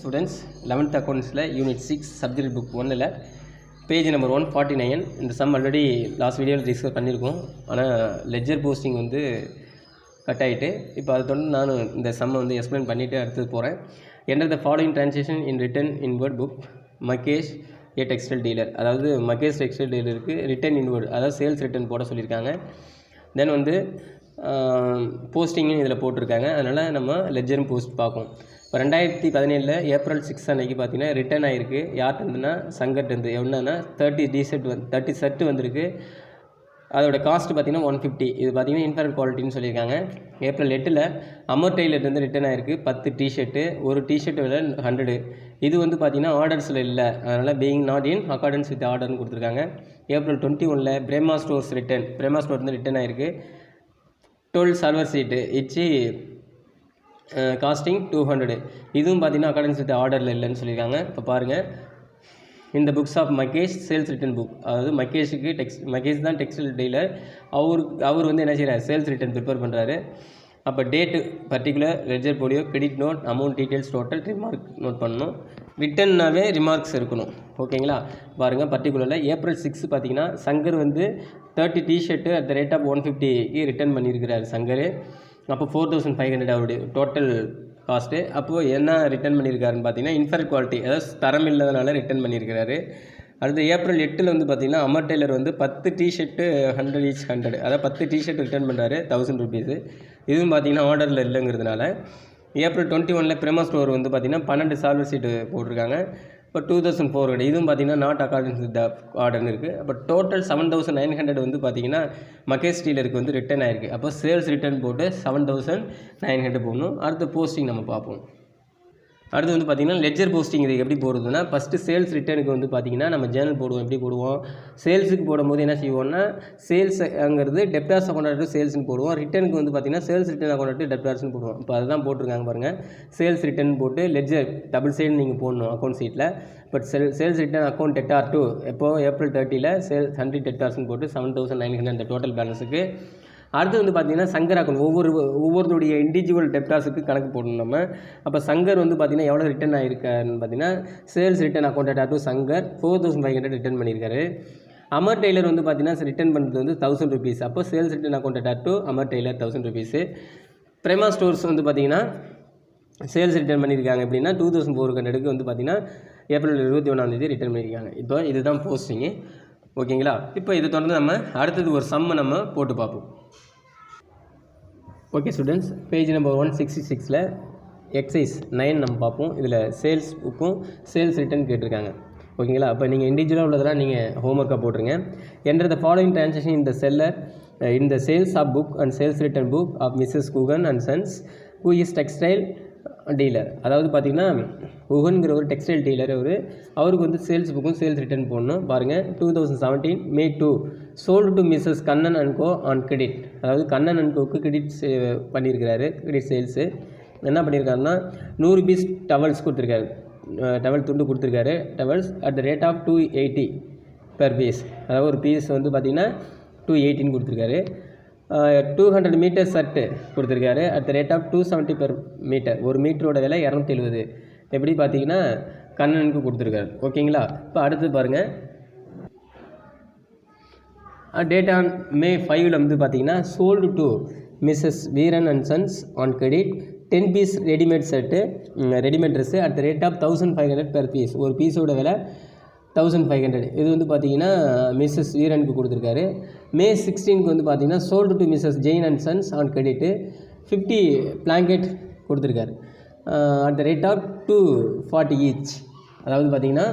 Students, 11th accounts unit 6 subject book 1 page number 149 இந்த sum already last video discuss பண்ணிருக்கோம் ஆனா ledger posting வந்து cut ஆயிட்டு இப்போ அத தொடர்ந்து நான் இந்த sum வந்து explain பண்ணிட்டு அடுத்து போறேன். Enter the following transaction in written inward book Makesh a textile dealer. அதாவது Makesh textile dealer க்கு written inward அதாவது sales return போட சொல்லிருக்காங்க. Then வந்து போஸ்டிங்கும் இதில் போட்டிருக்காங்க. அதனால் நம்ம லெஜரும் போஸ்ட் பார்ப்போம். இப்போ 2017 ஏப்ரல் 6 அன்றைக்கி பார்த்தீங்கன்னா ரிட்டர்ன் ஆகிருக்கு. யார்கிட்ட இருந்துன்னா சங்கர்ட்டேருந்து. என்னன்னா 30 செட்டு வந்திருக்கு. அதோட காஸ்ட் பார்த்தீங்கன்னா 150. இது பார்த்தீங்கன்னா இன்ஃபரன்ட் குவாலிட்டின்னு சொல்லியிருக்காங்க. ஏப்ரல் 8 அமர் டெய்லர்லேருந்து ரிட்டர்ன் ஆகிருக்கு 10 டிஷர்ட்டு. ஒரு டிஷர்ட் விலை 100. இது வந்து பார்த்தீங்கன்னா ஆர்டர்ஸில் இல்லை, அதனால் being not in accordance with ஆர்டர்னு கொடுத்துருக்காங்க. April 21 Prema stores return. Prema ஸ்டோர்லேருந்து ரிட்டர்ன் ஆகிருக்கு 12 சர்வர் சீட்டு இச்சு காஸ்டிங் 200. இதுவும் பார்த்தீங்கன்னா அக்கார்டன்ஸ் வித் ஆர்டரில் இல்லைன்னு சொல்லியிருக்காங்க. இப்போ பாருங்கள், இந்த books of Mahesh sales return book. அதாவது மகேஷ் தான் டெக்ஸ்டைல் டீலர். அவர் வந்து என்ன செய்கிறார், சேல்ஸ் ரிட்டர்ன் ப்ரிப்பேர் பண்ணுறாரு. அப்போ date particular ledger folio credit note amount details total remark note பண்ணணும். ரிட்டன்னாவே ரிமார்க்ஸ் இருக்கணும். ஓகேங்களா? பாருங்கள், பர்டிகுலரில் ஏப்ரல் 6 பார்த்தீங்கன்னா சங்கர் வந்து 30 T shirt at the rate of 150க்கு ரிட்டர்ன் பண்ணியிருக்கிறார் சங்கர். அப்போ 4500 அவருடைய டோட்டல் காஸ்ட்டு. அப்போது என்ன ரிட்டர்ன் பண்ணியிருக்காருன்னு பார்த்தீங்கன்னா இன்ஃபர் குவாலிட்டி, அதாவது தரம் இல்லாதனால ரிட்டர்ன் பண்ணியிருக்கிறாரு. அடுத்து ஏப்ரல் 8 வந்து பார்த்தீங்கன்னா அமர் டெய்லர் வந்து 10 டிஷர்ட்டு 100 each 100, அதாவது 10 டிஷர்ட் ரிட்டர்ன் பண்ணுறாரு 1000 rupees. இதுவும் பார்த்தீங்கன்னா ஆர்டரில் இல்லைங்கிறதுனால. ஏப்ரல் 21 பிரேமா ஸ்டோர் வந்து பார்த்தீங்கன்னா 12 சால்வர் சீட்டு போட்டிருக்காங்க. இப்போ 2400. இதுவும் பார்த்தீங்கன்னா நாட் அக்கார்டிங் வித் த ஆர்டர்னு இருக்குது. அப்போ டோட்டல் 7900 வந்து பார்த்தீங்கன்னா மகேஷ் டீலருக்கு வந்து ரிட்டர்ன் ஆயிருக்கு. அப்போ சேல்ஸ் ரிட்டர்ன் போட்டு 7900 போடணும். அடுத்து போஸ்டிங் நம்ம பார்ப்போம். அடுத்து வந்து பார்த்திங்கன்னா லெட்ஜர் போஸ்டிங் இது எப்படி போடுறதுன்னா, ஃபஸ்ட்டு சேல்ஸ் ரிட்டர்னுக்கு வந்து பார்த்திங்கன்னா நம்ம ஜேர்னல் போடுவோம். எப்படி போடுவோம், சேல்ஸுக்கு போடும்போது என்ன செய்வோம்னா சேல்ஸுங்கிறது டெப்டார்ஸ் அக்கௌண்ட் சேல்ஸ்னு போடுவோம். ரிட்டர்னுக்கு வந்து பார்த்திங்கன்னா சேல்ஸ் ரிட்டர்ன் அக்கௌண்ட் டெப்டார்ஸ்னு போடுவோம். இப்போ அதுதான் போட்டிருக்காங்க பாருங்கள். சேல்ஸ் ரிட்டர்ன் போட்டு லெட்ஜர் டபுள் சைடு நீங்கள் போடணும் அக்கௌண்ட் சீட்டில். But sales return account debtor 2 எப்போது ஏப்ரல் 30 சேல்ஸ் 100 டெட்டார்ஸ்னு போட்டு 7900 அந்த டோட்டல் பேலன்ஸுக்கு. அடுத்து வந்து பார்த்திங்கன்னா சங்கர் அக்கௌண்ட் ஒவ்வொருடைய இண்டிவிஜுவல் டெப்டார்ஸுக்கு கணக்கு போடணும் நம்ம. அப்போ சங்கர் வந்து பார்த்திங்கன்னா எவ்வளோ ரிட்டர்ன் ஆகிருக்காருன்னு பார்த்தீங்கன்னா சேல்ஸ் ரிட்டர்ன் அக்கௌண்ட் டேட்டா 2 சங்கர் 4500 ரிட்டர்ன் பண்ணியிருக்காரு. அமர் டெய்லர் வந்து பார்த்திங்கன்னா ரிட்டர்ன் பண்ணுறது வந்து 1000 rupees. அப்போ சேல்ஸ் ரிட்டர்ன் அக்கௌண்ட் டேட்டா 2 Amar tailor 1000 rupees. Prema stores வந்து பார்த்திங்கன்னா சேல்ஸ் ரிட்டர்ன் பண்ணியிருக்காங்க எப்படின்னா 2400க்கு வந்து பார்த்திங்கன்னா ஏப்ரல் 21 ரிட்டர்ன் பண்ணியிருக்காங்க. இப்போ இதுதான் போஸ்டிங்கு. ஓகேங்களா? இப்போ இது தொடர்ந்து நம்ம அடுத்தது ஒரு சம்மை நம்ம போட்டு பார்ப்போம். Okay students, page number 166 exercise 9 நம்ம பார்ப்போம். இதில் சேல்ஸ் புக்கும் சேல்ஸ் ரிட்டர்ன் கேட்டிருக்காங்க. ஓகேங்களா? அப்போ நீங்கள் இண்டிவிஜுவலாக உள்ளதெல்லாம் நீங்கள் ஹோம்ஒர்க்காக போட்டுருங்க. என்டர் த ஃபாலோயிங் டிரான்சாக்ஷன் இந்த செல்லர் இந்த sales of book and sales return book of Mrs Guhan and sons who is textile dealer. அதாவது பார்த்திங்கன்னா குகன்கிற ஒரு டெக்ஸ்டைல் டீலர் அவருக்கு வந்து சேல்ஸ் புக்கும் சேல்ஸ் ரிட்டர்ன் போடணும். பாருங்கள், 2017 May 2 sold to Mrs Kannan and co on credit. அதாவது கண்ணன் அண்ட் கோக்கு கிரெடிட் பண்ணியிருக்கிறாரு. கிரெடிட் சேல்ஸு என்ன பண்ணியிருக்காருன்னா 100 பீஸ் டவல்ஸ் கொடுத்துருக்காரு. டவல் துண்டு கொடுத்துருக்காரு. Towels at the rate of 280 per piece. அதாவது ஒரு பீஸ் வந்து பார்த்திங்கன்னா 280 கொடுத்துருக்காரு. 200 மீட்டர் சர்ட்டு கொடுத்துருக்காரு at the rate of 270 per metre. ஒரு மீட்டரோட விலை 270. எப்படி பார்த்தீங்கன்னா கண்ணனுக்கு கொடுத்துருக்காரு. ஓகேங்களா? இப்போ அடுத்து பாருங்கள், டேட் ஆன் May 5 வந்து பார்த்தீங்கன்னா sold to Mrs Veeran and sons on credit 10 piece readymade set readymade dress at the rate of 1500 per piece. ஒரு பீஸோட விலை 1500. இது வந்து பார்த்தீங்கன்னா மிஸ்ஸஸ் வீரனுக்கு கொடுத்துருக்காரு. May 16 வந்து பார்த்தீங்கன்னா sold to Mrs Jain and sons on credit 50 blanket கொடுத்துருக்காரு at the rate of 240 each. அதாவது பார்த்தீங்கன்னா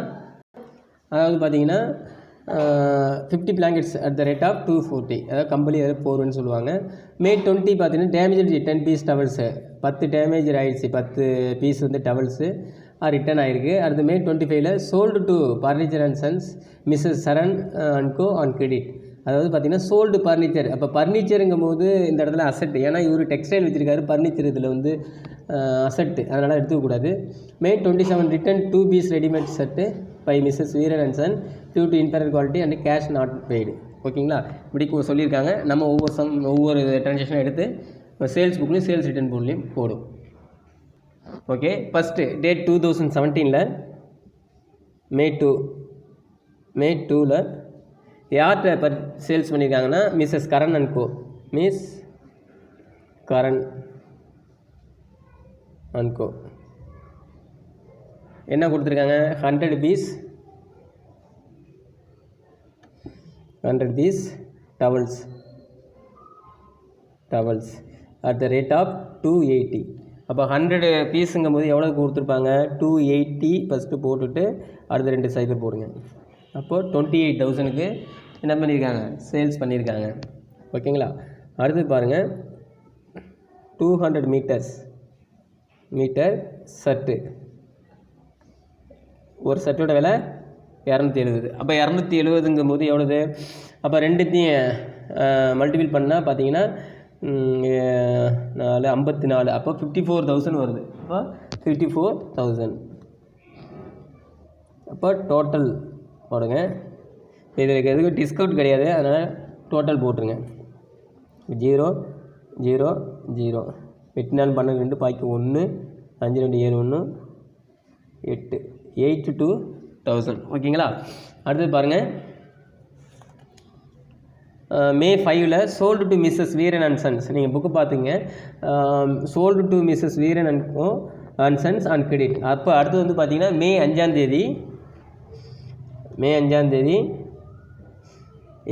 50 blankets at the rate of 240. அதாவது கம்பெனி போர்னு சொல்லுவாங்க. May 20 பார்த்தீங்கன்னா டேமேஜ் 10 பீஸ் டவல்ஸு 10 டேமேஜ் ஆகிடுச்சு. 10 பீஸ் வந்து டவல்ஸு ரிட்டர்ன் ஆகிருக்கு. அடுத்து May 25 sold to furniture and sons Mrs Saran and co on credit. அதாவது பார்த்திங்கன்னா சோல்டு பர்னிச்சர். அப்போ பர்னிச்சருங்கும் போது இந்த இடத்துல அசெட், ஏன்னா இவர் டெக்ஸ்டைல் வச்சுருக்காரு, பர்னிச்சர் இதில் வந்து அசெட்டு, அதனால் எடுத்துக்கக்கூடாது. May 27 return 2 piece readymade set by Mrs Veeran and son due to inferior quality and cash not paid. ஓகேங்களா? இப்படி சொல்லியிருக்காங்க. நம்ம ஒவ்வொரு டிரான்சாக்ஷனும் எடுத்து சேல்ஸ் புக்லேயும் சேல்ஸ் ரிட்டர்ன் போர்ட்லேயும் போடும். ஓகே, ஃபஸ்ட்டு டேட் 2017 மே 2 யார்கிட்ட சேல்ஸ் பண்ணியிருக்காங்கன்னா Mrs Karan and co. Miss Karan and co என்ன கொடுத்துருக்காங்க? 100 piece towels at the rate of 280. அப்போ 100 பீஸுங்கும் போது எவ்வளோ கொடுத்துருப்பாங்க? 280 ஃபஸ்ட்டு போட்டுட்டு அடுத்த 2 சைபர் போடுங்க. அப்போது 28,000க்கு என்ன பண்ணியிருக்காங்க? சேல்ஸ் பண்ணியிருக்காங்க. ஓகேங்களா? அடுத்து பாருங்கள், 200 மீட்டர் சட்டு, ஒரு சட்டோட விலை 270. அப்போ 270ங்கும் போது எவ்வளோது? அப்போ ரெண்டுத்தையும் மல்டிபிள் பண்ணால் பார்த்தீங்கன்னா 54, அப்போ 54,000 வருது. அப்போ 54,000. அப்போ டோட்டல் போடுங்க. இதுக்கு எதுக்கும் டிஸ்கவுண்ட் கிடையாது, அதனால் டோட்டல் போட்டுருங்க. 0 0 0 8 4 12 பாக்கி 1 5 2 7 1 8 82,000. ஓகேங்களா? அடுத்தது பாருங்கள், மே 5 sold to Mrs Veeran and sons. நீங்கள் புக்கு பார்த்துங்க, sold to Mrs Veeran and sons and credit. அப்போ அடுத்து வந்து பார்த்தீங்கன்னா மே 5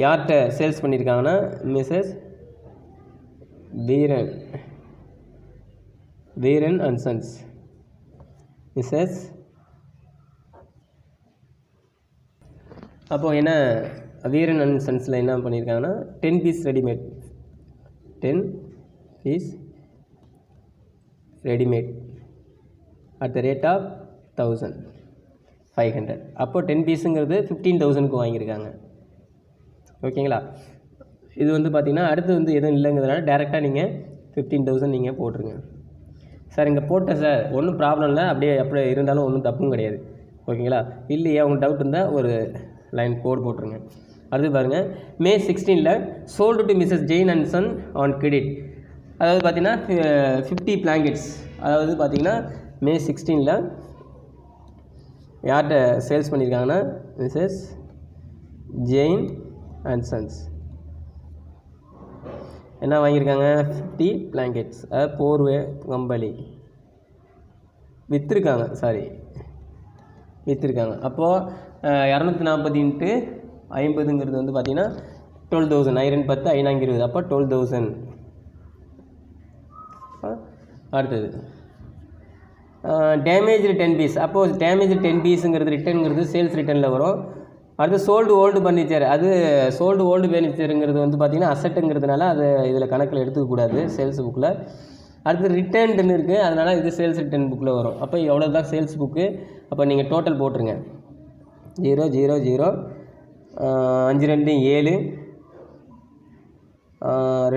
யார்கிட்ட சேல்ஸ் பண்ணியிருக்காங்கன்னா Mrs Veeran and sons. Mrs அப்போது என்ன வீரன் அண்ட் சன்ஸில் என்ன பண்ணியிருக்காங்கன்னா 10 piece readymade at the rate of 1,500. அப்போ 10 பீஸுங்கிறது 15,000க்கு வாங்கியிருக்காங்க. ஓகேங்களா? இது வந்து பார்த்திங்கன்னா அடுத்து வந்து எதுவும் இல்லைங்கிறதுனால டேரெக்டாக நீங்கள் 15,000 நீங்கள் போட்டுருங்க. சார் இங்கே போட்டேன் சார், ஒன்றும் ப்ராப்ளம் இல்லை, அப்படியே இருந்தாலும் ஒன்றும் தப்பும் கிடையாது. ஓகேங்களா? இல்லையா உங்களுக்கு டவுட் இருந்தால் ஒரு லைன் கோட் போட்டுருங்க. அடுத்து பாருங்கள், May 16 sold to Mrs Jain and son on credit. அதாவது பார்த்திங்கன்னா 50 பிளாங்கெட்ஸ். அதாவது பார்த்திங்கன்னா மே 16 யார்கிட்ட சேல்ஸ் பண்ணியிருக்காங்கன்னா மிஸ்ஸஸ் ஜெயின் அண்ட் சன்ஸ் என்ன வாங்கியிருக்காங்க? 50 பிளாங்கெட்ஸ். அதாவது போர்வே கம்பளி விற்றுருக்காங்க. அப்போது 240 × 50ங்கிறது வந்து பார்த்திங்கன்னா 12,000. 10 5 20. அப்போ 12,000. அடுத்தது டேமேஜ் 10 பீஸ். அப்போது டேமேஜ் 10 பீஸுங்கிறது ரிட்டர்னுங்கிறது சேல்ஸ் ரிட்டர்னில் வரும். அடுத்து சோல்டு ஓல்டு ஃபர்னிச்சர். அது சோல்டு ஓல்டு ஃபர்னிச்சருங்கிறது வந்து பார்த்திங்கன்னா அசட்டுங்கிறதுனால அது இதில் கணக்கில் எடுத்துக்கக்கூடாது சேல்ஸ் புக்கில். அடுத்து ரிட்டர்ன்டுன்னு இருக்குது, அதனால் இது சேல்ஸ் ரிட்டர்ன் புக்கில் வரும். அப்போ எவ்வளோ தான் சேல்ஸ் புக்கு? அப்போ நீங்கள் டோட்டல் போட்டுருங்க. 0 0 0 5 2 7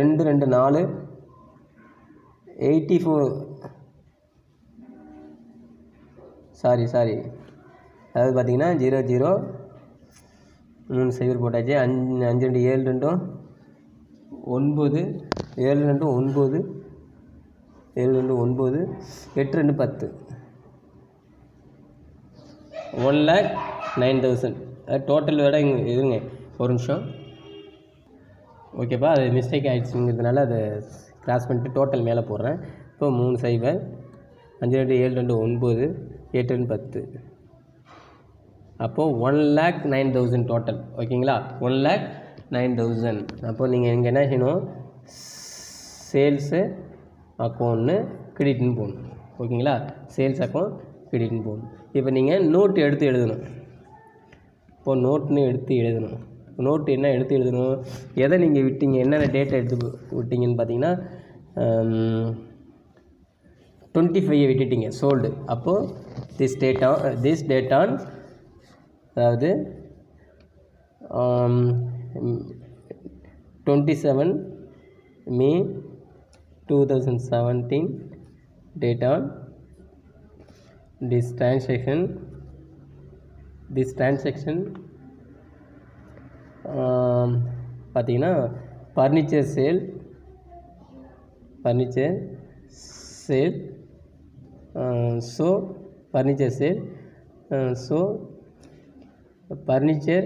2 2 4 84. சாரி அதாவது பார்த்திங்கன்னா 0 0 3 சைபர் போட்டாச்சு. 5 2 7 2 9 7 2 9 7 2 9 8 2 10 1,09,000. டோட்டல் விட இருங்க ஒரு நிமிஷம். ஓகேப்பா, அது மிஸ்டேக் ஆகிடுச்சுங்கிறதுனால அதை கிராஸ் பண்ணிட்டு டோட்டல் மேலே போடுறேன். இப்போ 3 சைபர் 5 2 7 2 9 8 2 10. அப்போது 1,09,000 டோட்டல். ஓகேங்களா? 1,09,000. அப்போது நீங்கள் இங்கே என்ன செய்யணும்? சேல்ஸு அக்கௌண்ட்னு கிரெடிட்னு போகணும். ஓகேங்களா? சேல்ஸ் அக்கௌண்ட் கிரெடிட்னு போகணும். இப்போ நீங்கள் நோட்டு எடுத்து எழுதணும். இப்போது நோட்டுன்னு எடுத்து எழுதணும். நோட்டு என்ன எடுத்து எழுதணும்? எதை நீங்கள் விட்டீங்க, என்னென்ன டேட்டை எடுத்து விட்டீங்கன்னு பார்த்தீங்கன்னா 25 விட்டுட்டீங்க சோல்டு. அப்போது திஸ் டேட் ஆன் அதாவது 27 May 2017 date on this transaction பார்த்தீங்கன்னா furniture sale so furniture sale so furniture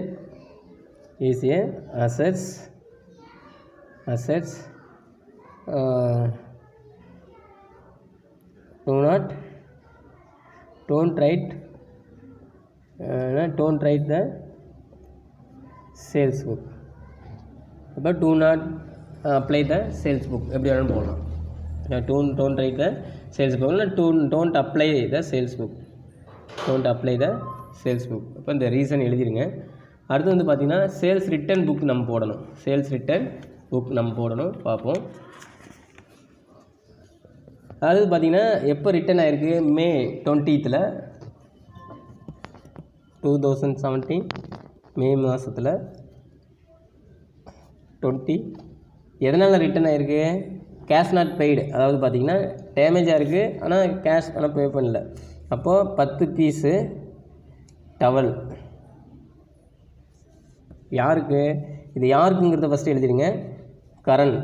is a assets don't write the sales book, but do not apply the sales book. எப்படி வேணாலும் போகலாம். don't write the sales book இல்லை don't apply the sales book. don't apply the sales book. அப்போ இந்த reason எழுதிடுங்க. அடுத்து வந்து பார்த்திங்கன்னா sales return book நம்ம போடணும். சேல்ஸ் ரிட்டன் புக் நம்ம போடணும். பார்ப்போம். அதாவது பார்த்திங்கன்னா எப்போ ரிட்டன் ஆகிருக்கு, மே 20th 2017 மே மாதத்தில் 20 எதனால் ரிட்டன் ஆகிருக்கு, கேஷ் நாட் பெய்டு. அதாவது பார்த்திங்கன்னா டேமேஜாக இருக்குது, ஆனால் கேஷ் ஆனால் பே பண்ணல. அப்போது 10 பீஸு டவல் யாருக்கு, இது யாருக்குங்கிறத ஃபஸ்ட்டு எழுதிடுங்க. கரண்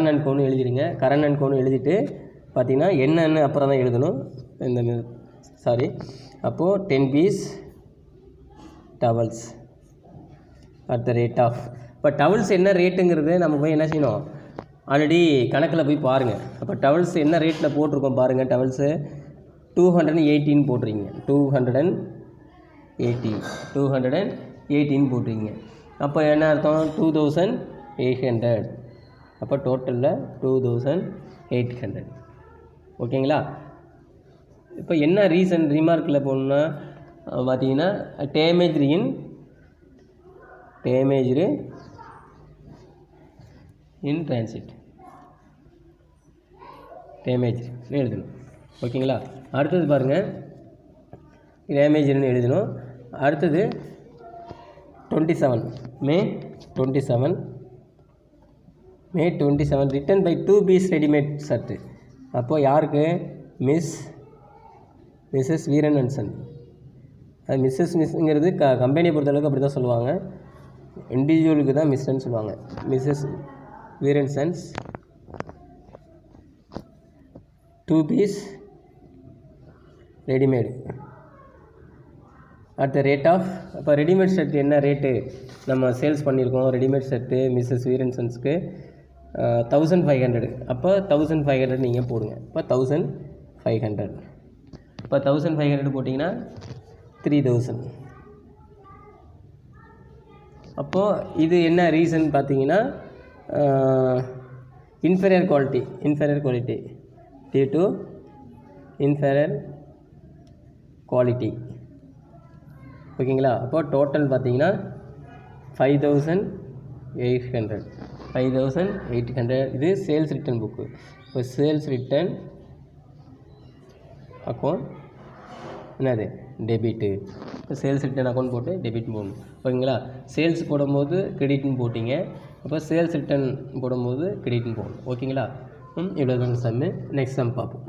அண்ட் கோன்னு எழுதிடுங்க. கரண் அண்ட் கோன்னு எழுதிட்டு பார்த்திங்கன்னா என்னன்னு அப்புறம் தான் எழுதணும். அப்போது 10 piece towels at the rate of. இப்போ டவல்ஸ் என்ன ரேட்டுங்கிறது நம்ம போய் என்ன செய்யணும், ஆல்ரெடி கணக்கில் போய் பாருங்கள். அப்போ டவல்ஸ் என்ன ரேட்டில் போட்டிருக்கோம் பாருங்கள். டவல்ஸு 218 போட்டுறீங்க. 218 போட்டுறீங்க. அப்போ என்ன அர்த்தம், 2800. அப்போ டோட்டலில் 2800. ஓகேங்களா. இப்போ என்ன ரீசன் ரிமார்க்கில் போகணுன்னா பார்த்தீங்கன்னா டேமேஜ்டு இன் டிரான்சிட் டேமேஜ்னு எழுதணும். ஓகேங்களா. அடுத்தது பாருங்கள், டேமேஜ்னு எழுதணும். அடுத்தது 27 May 27 return by 2 piece readymade shirt. அப்போது யாருக்கு, மிஸ்ஸஸ் வீரன் அண்ட் சன். அது மிஸ்ஸுங்கிறது கம்பெனியை பொறுத்தளவுக்கு அப்படி தான் சொல்லுவாங்க, இண்டிவிஜுவலுக்கு தான் மிஸ்ன்னு சொல்லுவாங்க. Mrs Veeran sons 2 piece readymade at the rate of. அப்போ ரெடிமேட் ஷர்ட் என்ன ரேட்டு நம்ம சேல்ஸ் பண்ணியிருக்கோம், ரெடிமேட் ஷர்ட்டு மிஸ்ஸஸ் வீரன் சன்ஸ்க்கு 1500. அப்போ 1500 நீங்கள் போடுங்க. இப்போ 1500. இப்போ 1500 போட்டிங்கன்னா 3000. அப்போது இது என்ன ரீசன் பார்த்தீங்கன்னா inferior quality due to inferior quality. ஓகேங்களா. அப்போ டோட்டல் பார்த்தீங்கன்னா 5800. இது சேல்ஸ் ரிட்டன் புக்கு. இப்போ சேல்ஸ் ரிட்டன் அக்கௌண்ட் என்னது, டெபிட்டு. இப்போ சேல்ஸ் ரிட்டன் அக்கௌண்ட் போட்டு டெபிட் போடணும். ஓகேங்களா. சேல்ஸ் போடும்போது கிரெடிட்னு போட்டிங்க, அப்போ சேல்ஸ் ரிட்டன் போடும்போது கிரெடிட்னு போடணும். ஓகேங்களா. இவ்வளோ தான் சம்மு. நெக்ஸ்ட் சம் பார்ப்போம்.